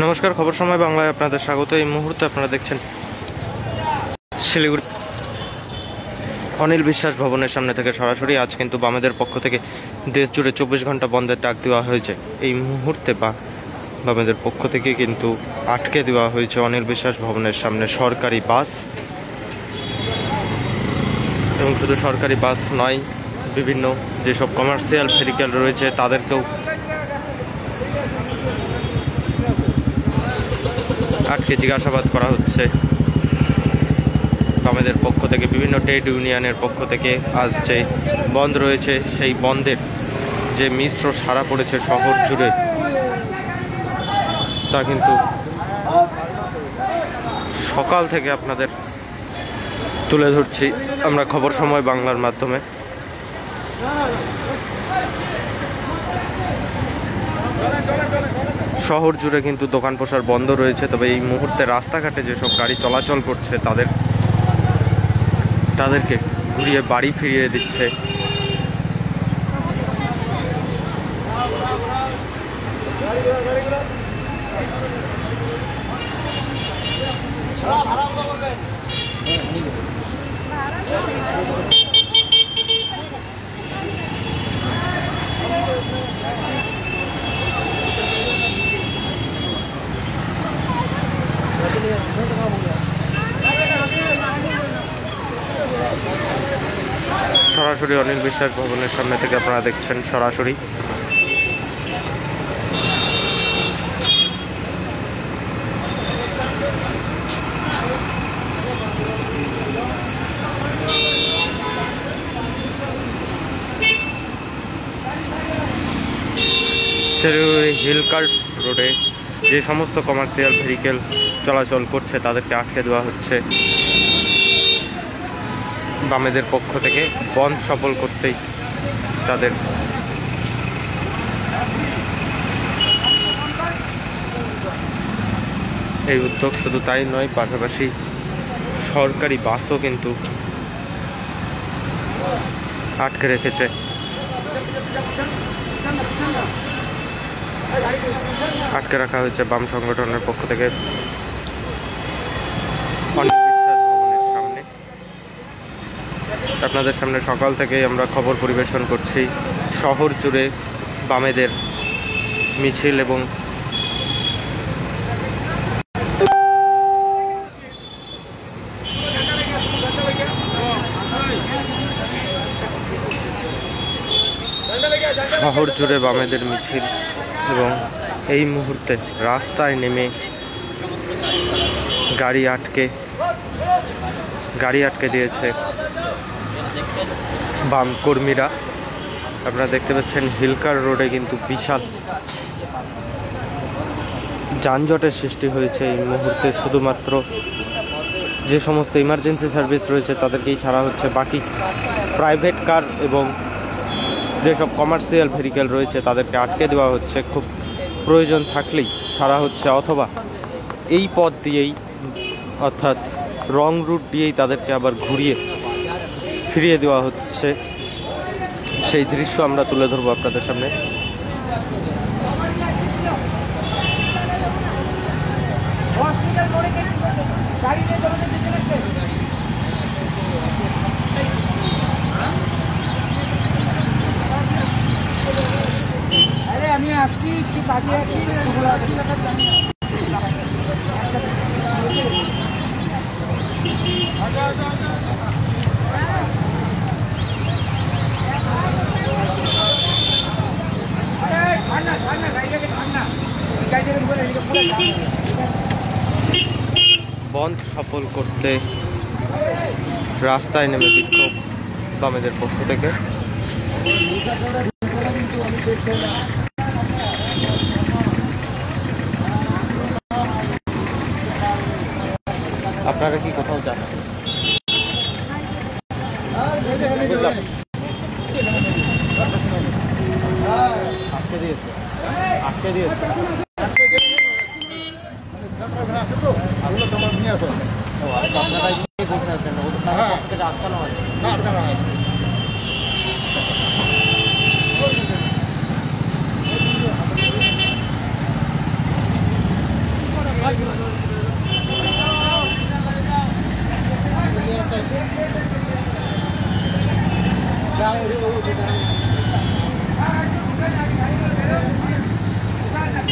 নমস্কার, খবর সময় বাংলায় আপনাদের স্বাগত। এই মুহূর্তে আপনারা দেখছেন শিলিগুড়ি অনিল বিশ্বাস ভবনের সামনে থেকে সরাসরি। আজ কিন্তু বামেদের পক্ষ থেকে দেশ জুড়ে 24 ঘন্টা বন্ধের ডাক দেওয়া হয়েছে। এই মুহূর্তে বামেদের পক্ষ থেকে কিন্তু আটকে দেওয়া হয়েছে অনিল বিশ্বাস ভবনের সামনে সরকারি বাস, এবং শুধু সরকারি বাস নয়, বিভিন্ন যেসব কমার্শিয়াল ভেহিকেল রয়েছে তাদেরকেও আটকে জিজ্ঞাসাবাদ করা হচ্ছে বামেদের পক্ষ থেকে। বিভিন্ন ট্রেড ইউনিয়নের পক্ষ থেকে আজ যে বন্ধ রয়েছে, সেই বন্ধের যে মিশ্র সাড়া পড়েছে শহর জুড়ে, তা কিন্তু সকাল থেকে আপনাদের তুলে ধরছি আমরা খবর সময় বাংলার মাধ্যমে। শহর জুড়ে কিন্তু দোকান পোশার বন্ধ রয়েছে, তবে এই মুহূর্তে রাস্তাঘাটে যেসব গাড়ি চলাচল করছে তাদেরকে ঘুরিয়ে বাড়ি ফিরিয়ে দিচ্ছে। সরাসরি অনিল বিশ্বাস ভবনের সামনে থেকে আপনারা দেখছেন সরাসরি। শিলিগুড়ি হিলকার্ট রোডে যে সমস্ত কমার্শিয়াল ভেহিকেল চলাচল করছে তাদেরকে আটকে দেওয়া হচ্ছে বামেদের পক্ষ থেকে। বন্ধ সফল করতেই তাদের এই উদ্যোগ। শুধু তাই নয়, পাশাপাশি সরকারি বাসও কিন্তু আটকে রেখেছে। আটকে রাখা হয়েছে বাম সংগঠনের পক্ষ থেকে অনিল বিশ্বাস ভবনের সামনে। আপনাদের সামনে সকাল থেকেই আমরা খবর পরিবেশন করছি শহর জুড়ে বামেদের মিছিল এবং শহর জুড়ে বামেদের মিছিল, এবং এই মুহূর্তে রাস্তায় নেমে গাড়ি আটকে দিয়েছে বাম কর্মীরা। আপনারা দেখতে পাচ্ছেন হিলকার রোডে কিন্তু বিশাল যানজটের সৃষ্টি হয়েছে এই মুহূর্তে। শুধুমাত্র যে সমস্ত ইমার্জেন্সি সার্ভিস রয়েছে তাদেরকেই ছাড়া হচ্ছে, বাকি প্রাইভেট কার এবং যেসব কমার্শিয়াল ভেহিকেল রয়েছে তাদেরকে আটকে দেওয়া হচ্ছে। খুব প্রয়োজন থাকলেই ছাড়া হচ্ছে, অথবা এই পথ দিয়েই অর্থাৎ রং রুট দিয়েই তাদেরকে আবার ঘুরিয়ে ফিরিয়ে দেওয়া হচ্ছে। সেই দৃশ্য আমরা তুলে ধরবো আপনাদের সামনে। আমি আসছি একটু কাজে আছি। বন্ধ সফল করতে রাস্তায় নেমে বিক্ষোভ বামেদের পক্ষ থেকে। আপনারা কি কোথাও যান? আটকে দিয়েছে আপনারা বসে আছেন, আটকানো হয় না? আটকানো হয়।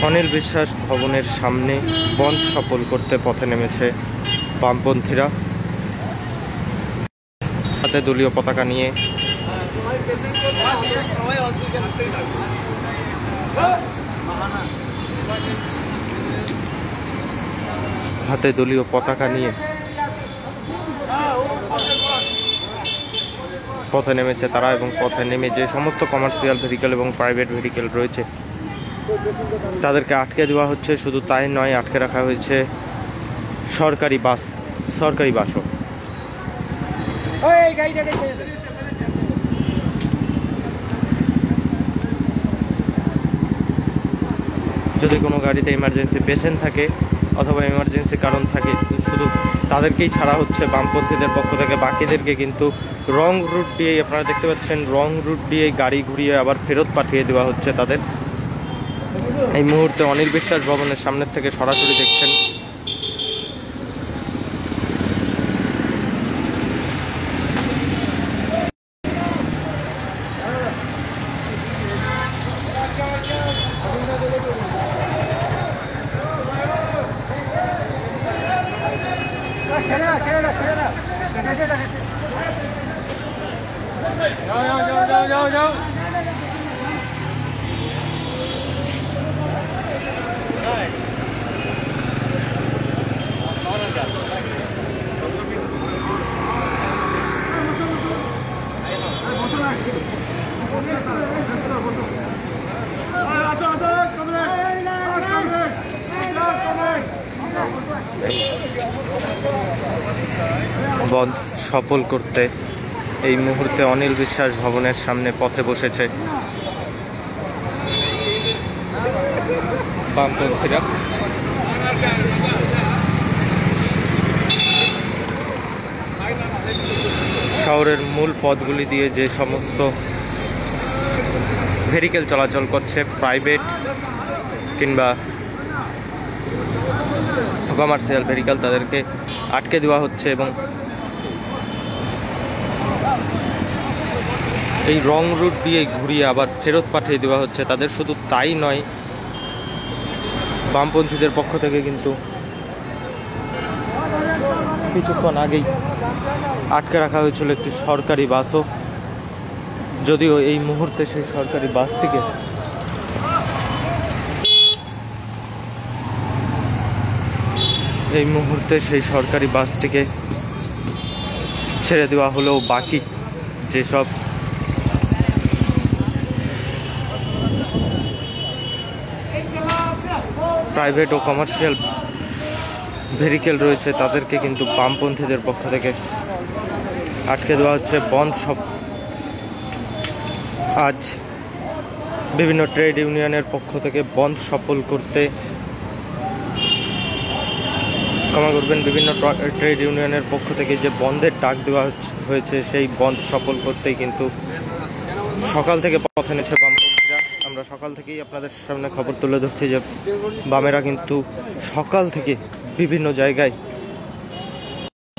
অনিল বিশ্বাস ভবনের সামনে বন্ধ সফল করতে পথে নেমেছে বামপন্থীরা, হাতে দলীয় পতাকা নিয়ে। হাতে দলীয় পতাকা নিয়ে পথে নেমেছে তারা, এবং পথে নেমে যে সমস্ত কমার্শিয়াল ভেহিকেল এবং প্রাইভেট ভেহিকেল রয়েছে তাদেরকে আটকে দেওয়া হচ্ছে। শুধু তাই নয়, আটকে রাখা হয়েছে সরকারি বাসও। যদি কোনো গাড়িতে ইমার্জেন্সি পেশেন্ট থাকে অথবা ইমার্জেন্সি কারণ থাকে, শুধু তাদেরকেই ছাড়া হচ্ছে বামপন্থীদের পক্ষ থেকে। বাকিদেরকে কিন্তু রং রুট দিয়েই, আপনারা দেখতে পাচ্ছেন, রং রুট দিয়েই গাড়ি ঘুরিয়ে আবার ফেরত পাঠিয়ে দেওয়া হচ্ছে তাদের। এই মুহূর্তে অনিল বিশ্বাস ভবনের সামনের থেকে সরাসরি দেখছেন। जाओ বন্ধ সফল করতে এই মুহূর্তে অনিল বিশ্বাস ভবনের সামনে পথে বসেছে বামপন্থীরা। শহরের মূল পথগুলি দিয়ে যে সমস্ত ভেহিকেল চলাচল করছে, প্রাইভেট কিংবা কমার্শিয়াল ভেহিকেল, তাদেরকে আটকে দেওয়া হচ্ছে এবং এই রং রুট দিয়ে ঘুরিয়ে আবার ফেরত পাঠিয়ে দেওয়া হচ্ছে তাদের। শুধু তাই নয়, বামপন্থীদের পক্ষ থেকে কিন্তু কিছুক্ষণ আগেই আটকে রাখা হয়েছিল একটি সরকারি বাসও, যদিও এই মুহূর্তে সেই সরকারি বাসটিকে ছেড়ে দেওয়া হলেও বাকি যেসব প্রাইভেট ও কমার্শিয়াল ভেহিকেল রয়েছে তাদেরকে কিন্তু বামপন্থীদের পক্ষ থেকে আটকে দেওয়া হচ্ছে। বন্ধ সব আজ বিভিন্ন ট্রেড ইউনিয়নের পক্ষ থেকে বন্ধ সফল করতে, ক্ষমা করবেন, বিভিন্ন ট্রেড ইউনিয়নের পক্ষ থেকে যে বন্ধের ডাক দেওয়া হয়েছে সেই বন্ধ সফল করতেই কিন্তু সকাল থেকে পথে নেমেছে বামপন্থীরা। আমরা সকাল থেকেই আপনাদের সামনে খবর তুলে ধরছি যে বামেরা কিন্তু সকাল থেকে বিভিন্ন জায়গায়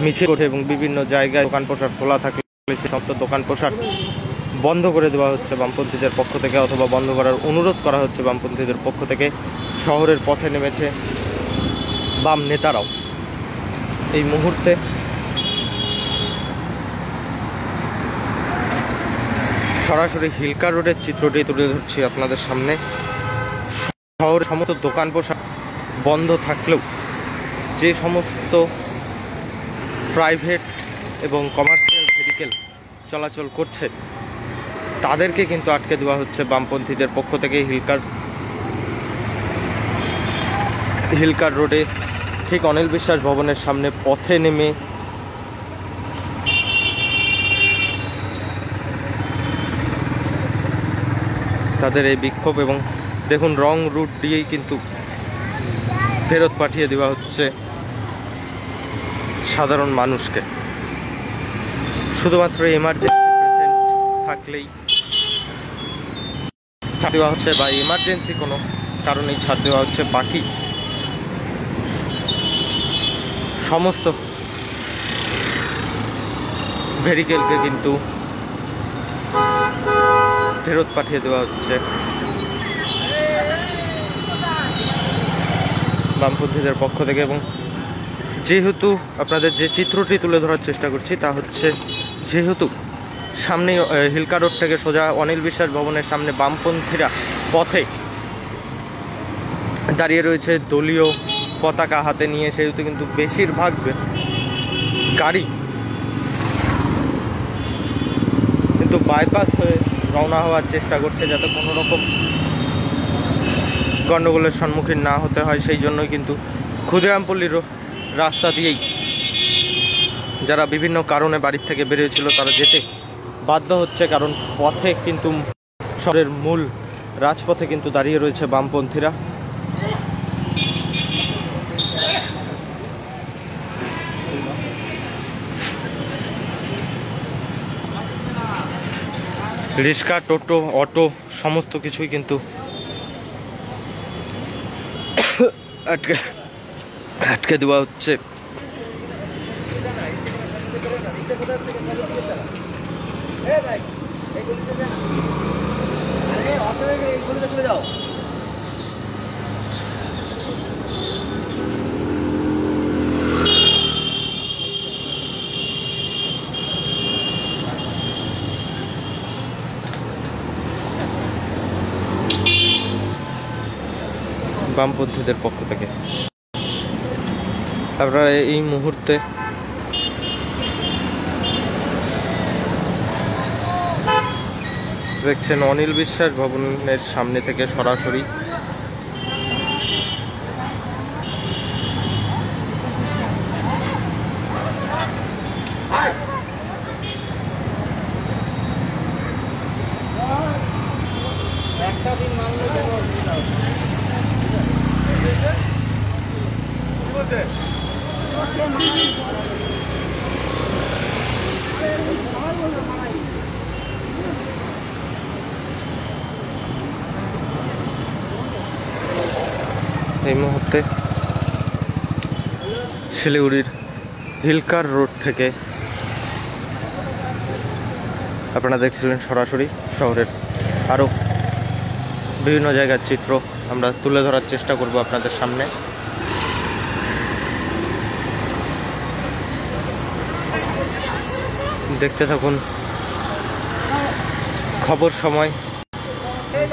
মিছিল ওঠে এবং বিভিন্ন জায়গায় দোকান পোশাক খোলা থাকলে সে সমস্ত দোকান পোশাক বন্ধ করে দেওয়া হচ্ছে বামপন্থীদের পক্ষ থেকে, অথবা বন্ধ করার অনুরোধ করা হচ্ছে বামপন্থীদের পক্ষ থেকে। শহরের পথে নেমেছে বাম নেতারাও। এই মুহূর্তে সরাসরি হিলকার রোডের চিত্রটি তুলে ধরছি আপনাদের সামনে। শহরের সমস্ত দোকান পোশাক বন্ধ থাকলেও যে সমস্ত প্রাইভেট এবং কমার্শিয়াল ভেহিকেল চলাচল করছে তাদেরকে কিন্তু আটকে দেওয়া হচ্ছে বামপন্থীদের পক্ষ থেকে। হিলকার রোডে ঠিক অনিল বিশ্বাস ভবনের সামনে পথে নেমে তাদের এই বিক্ষোভ, এবং দেখুন রং রুট দিয়েই কিন্তু ফেরত পাঠিয়ে দেওয়া হচ্ছে সাধারণ মানুষকে। শুধুমাত্র এমার্জেন্সি পেশেন্ট থাকলেই ছাড় দেওয়া হচ্ছে, বা এমার্জেন্সি কোনো কারণেই ছাড় দেওয়া হচ্ছে। বাকি সমস্ত ভেহিকেলকে কিন্তু ফেরত পাঠিয়ে দেওয়া হচ্ছে বামপন্থীদের পক্ষ থেকে। এবং যেহেতু আপনাদের যে চিত্রটি তুলে ধরার চেষ্টা করছি তা হচ্ছে, যেহেতু সামনে হিলকা রোড থেকে সোজা অনিল বিশ্বাস ভবনের সামনে বামপন্থীরা পথে দাঁড়িয়ে রয়েছে দলীয় পতাকা হাতে নিয়ে, সেহেতু কিন্তু বেশিরভাগ গাড়ি কিন্তু বাইপাস হয়ে রওনা হওয়ার চেষ্টা করছে, যাতে কোনো রকম গণ্ডগোলের সম্মুখীন না হতে হয়। সেই জন্যই কিন্তু ক্ষুদিরামপল্লীর রাস্তা দিয়েই যারা বিভিন্ন কারণে বাড়ির থেকে বেরিয়েছিল তারা যেতে বাধ্য হচ্ছে, কারণ পথে কিন্তু শহরের মূল রাজপথে কিন্তু দাঁড়িয়ে রয়েছে বামপন্থীরা। রিক্সা, টোটো, অটো সমস্ত কিছুই কিন্তু আটকে দেওয়া হচ্ছে। বামপন্থীদের পক্ষ থেকে আপনারা এই মুহূর্তে দেখছেন অনিল বিশ্বাস ভবনের সামনে থেকে সরাসরি এই মুহূর্তে শিলিগুড়ির হিলকার রোড থেকে আপনারা দেখছিলেন সরাসরি শহরের আরও বিভিন্ন জায়গার চিত্র আমরা তুলে ধরার চেষ্টা করব আপনাদের সামনে। দেখতে থাকুন খবর সময়,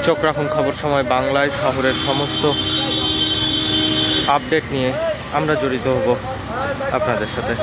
চোখ রাখুন খবর সময় বাংলায়। শহরের সমস্ত আপডেট নিয়ে আমরা জড়িত হব আপনাদের সাথে।